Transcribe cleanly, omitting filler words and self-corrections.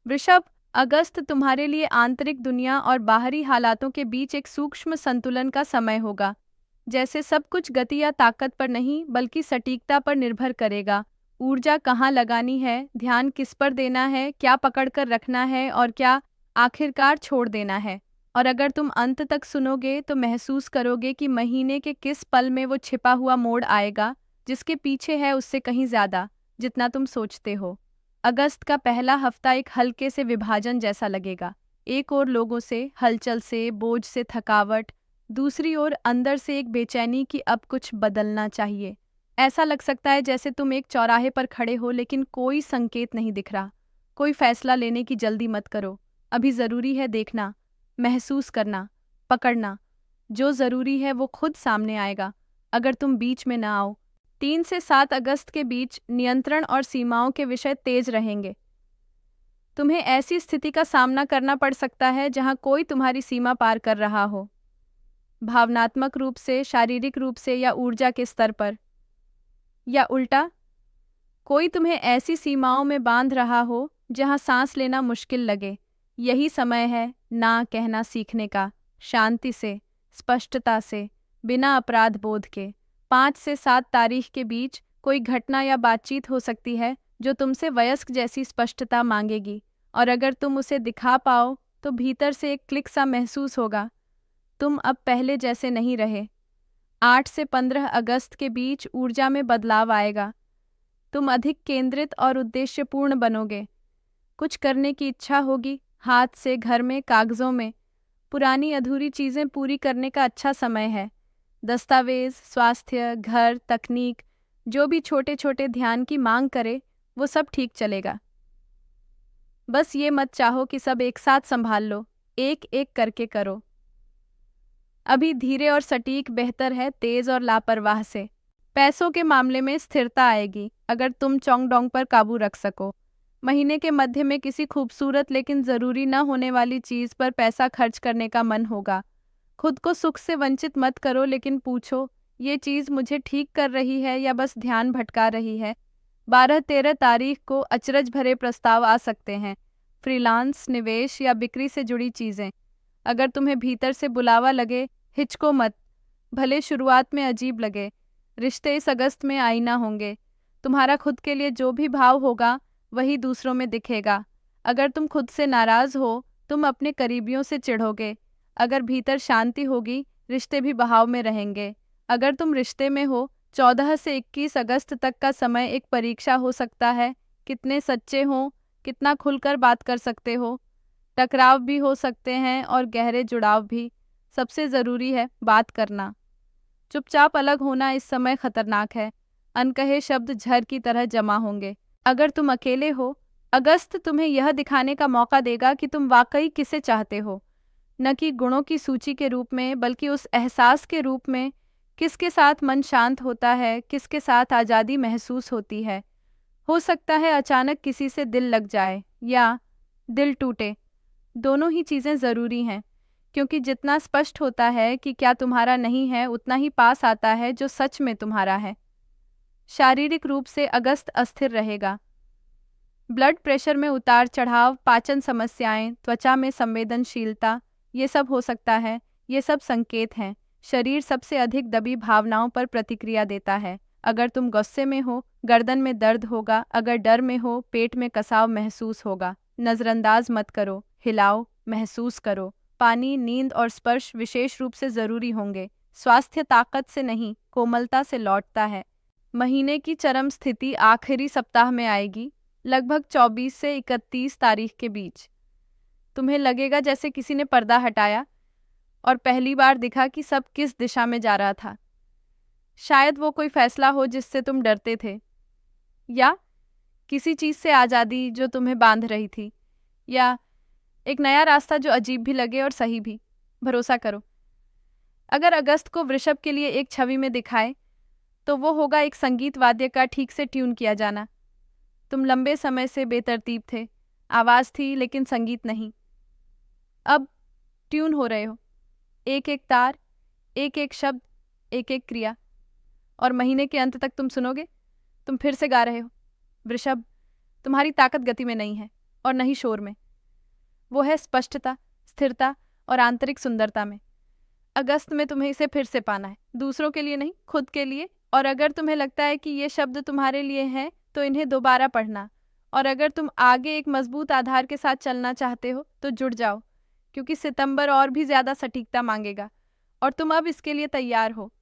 वृषभ, अगस्त तुम्हारे लिए आंतरिक दुनिया और बाहरी हालातों के बीच एक सूक्ष्म संतुलन का समय होगा। जैसे सब कुछ गति या ताकत पर नहीं बल्कि सटीकता पर निर्भर करेगा। ऊर्जा कहाँ लगानी है, ध्यान किस पर देना है, क्या पकड़ कर रखना है और क्या आखिरकार छोड़ देना है। और अगर तुम अंत तक सुनोगे तो महसूस करोगे कि महीने के किस पल में वो छिपा हुआ मोड़ आएगा जिसके पीछे है उससे कहीं ज्यादा जितना तुम सोचते हो। अगस्त का पहला हफ्ता एक हल्के से विभाजन जैसा लगेगा। एक ओर लोगों से, हलचल से, बोझ से थकावट, दूसरी ओर अंदर से एक बेचैनी कि अब कुछ बदलना चाहिए। ऐसा लग सकता है जैसे तुम एक चौराहे पर खड़े हो लेकिन कोई संकेत नहीं दिख रहा। कोई फैसला लेने की जल्दी मत करो। अभी जरूरी है देखना, महसूस करना, पकड़ना। जो जरूरी है वो खुद सामने आएगा अगर तुम बीच में ना आओ। 3 से 7 अगस्त के बीच नियंत्रण और सीमाओं के विषय तेज रहेंगे। तुम्हें ऐसी स्थिति का सामना करना पड़ सकता है जहां कोई तुम्हारी सीमा पार कर रहा हो, भावनात्मक रूप से, शारीरिक रूप से या ऊर्जा के स्तर पर। या उल्टा, कोई तुम्हें ऐसी सीमाओं में बांध रहा हो जहां सांस लेना मुश्किल लगे। यही समय है ना कहना सीखने का, शांति से, स्पष्टता से, बिना अपराध बोध के। 5 से 7 तारीख के बीच कोई घटना या बातचीत हो सकती है जो तुमसे वयस्क जैसी स्पष्टता मांगेगी, और अगर तुम उसे दिखा पाओ तो भीतर से एक क्लिक सा महसूस होगा। तुम अब पहले जैसे नहीं रहे। 8 से 15 अगस्त के बीच ऊर्जा में बदलाव आएगा। तुम अधिक केंद्रित और उद्देश्यपूर्ण बनोगे। कुछ करने की इच्छा होगी, हाथ से, घर में, कागजों में। पुरानी अधूरी चीजें पूरी करने का अच्छा समय है। दस्तावेज, स्वास्थ्य, घर, तकनीक, जो भी छोटे छोटे ध्यान की मांग करे वो सब ठीक चलेगा। बस ये मत चाहो कि सब एक साथ संभाल लो, एक एक करके करो। अभी धीरे और सटीक बेहतर है तेज और लापरवाह से। पैसों के मामले में स्थिरता आएगी अगर तुम चोंगडोंग पर काबू रख सको। महीने के मध्य में किसी खूबसूरत लेकिन जरूरी न होने वाली चीज पर पैसा खर्च करने का मन होगा। खुद को सुख से वंचित मत करो लेकिन पूछो, ये चीज मुझे ठीक कर रही है या बस ध्यान भटका रही है। 12-13 तारीख को अचरज भरे प्रस्ताव आ सकते हैं। फ्रीलांस, निवेश या बिक्री से जुड़ी चीजें। अगर तुम्हें भीतर से बुलावा लगे, हिचको मत। भले शुरुआत में अजीब लगे। रिश्ते इस अगस्त में आईना होंगे। तुम्हारा खुद के लिए जो भी भाव होगा वही दूसरों में दिखेगा। अगर तुम खुद से नाराज हो, तुम अपने करीबियों से चिढ़ोगे। अगर भीतर शांति होगी, रिश्ते भी बहाव में रहेंगे। अगर तुम रिश्ते में हो, 14 से 21 अगस्त तक का समय एक परीक्षा हो सकता है। कितने सच्चे हो, कितना खुलकर बात कर सकते हो। टकराव भी हो सकते हैं और गहरे जुड़ाव भी। सबसे ज़रूरी है बात करना। चुपचाप अलग होना इस समय खतरनाक है। अनकहे शब्द झर की तरह जमा होंगे। अगर तुम अकेले हो, अगस्त तुम्हें यह दिखाने का मौका देगा कि तुम वाकई किसे चाहते हो। न कि गुणों की सूची के रूप में बल्कि उस एहसास के रूप में, किसके साथ मन शांत होता है, किसके साथ आज़ादी महसूस होती है। हो सकता है अचानक किसी से दिल लग जाए या दिल टूटे। दोनों ही चीज़ें ज़रूरी हैं, क्योंकि जितना स्पष्ट होता है कि क्या तुम्हारा नहीं है उतना ही पास आता है जो सच में तुम्हारा है। शारीरिक रूप से अगस्त अस्थिर रहेगा। ब्लड प्रेशर में उतार चढ़ाव, पाचन समस्याएं, त्वचा में संवेदनशीलता, ये सब हो सकता है। ये सब संकेत हैं। शरीर सबसे अधिक दबी भावनाओं पर प्रतिक्रिया देता है। अगर तुम गुस्से में हो, गर्दन में दर्द होगा। अगर डर में हो, पेट में कसाव महसूस होगा। नज़रअंदाज मत करो, हिलाओ, महसूस करो। पानी, नींद और स्पर्श विशेष रूप से जरूरी होंगे। स्वास्थ्य ताकत से नहीं, कोमलता से लौटता है। महीने की चरम स्थिति आखिरी सप्ताह में आएगी, लगभग 24 से 31 तारीख के बीच। तुम्हें लगेगा जैसे किसी ने पर्दा हटाया और पहली बार दिखा कि सब किस दिशा में जा रहा था। शायद वो कोई फैसला हो जिससे तुम डरते थे, या किसी चीज से आज़ादी जो तुम्हें बांध रही थी, या एक नया रास्ता जो अजीब भी लगे और सही भी। भरोसा करो। अगर अगस्त को वृषभ के लिए एक छवि में दिखाए तो वो होगा एक संगीत वाद्य का ठीक से ट्यून किया जाना। तुम लंबे समय से बेतरतीब थे, आवाज थी लेकिन संगीत नहीं। अब ट्यून हो रहे हो, एक एक तार, एक एक शब्द, एक एक क्रिया। और महीने के अंत तक तुम सुनोगे, तुम फिर से गा रहे हो। वृषभ, तुम्हारी ताकत गति में नहीं है और न ही शोर में। वो है स्पष्टता, स्थिरता और आंतरिक सुंदरता में। अगस्त में तुम्हें इसे फिर से पाना है, दूसरों के लिए नहीं, खुद के लिए। और अगर तुम्हें लगता है कि ये शब्द तुम्हारे लिए हैं, तो इन्हें दोबारा पढ़ना। और अगर तुम आगे एक मजबूत आधार के साथ चलना चाहते हो, तो जुड़ जाओ, क्योंकि सितंबर और भी ज्यादा सटीकता मांगेगा और तुम अब इसके लिए तैयार हो।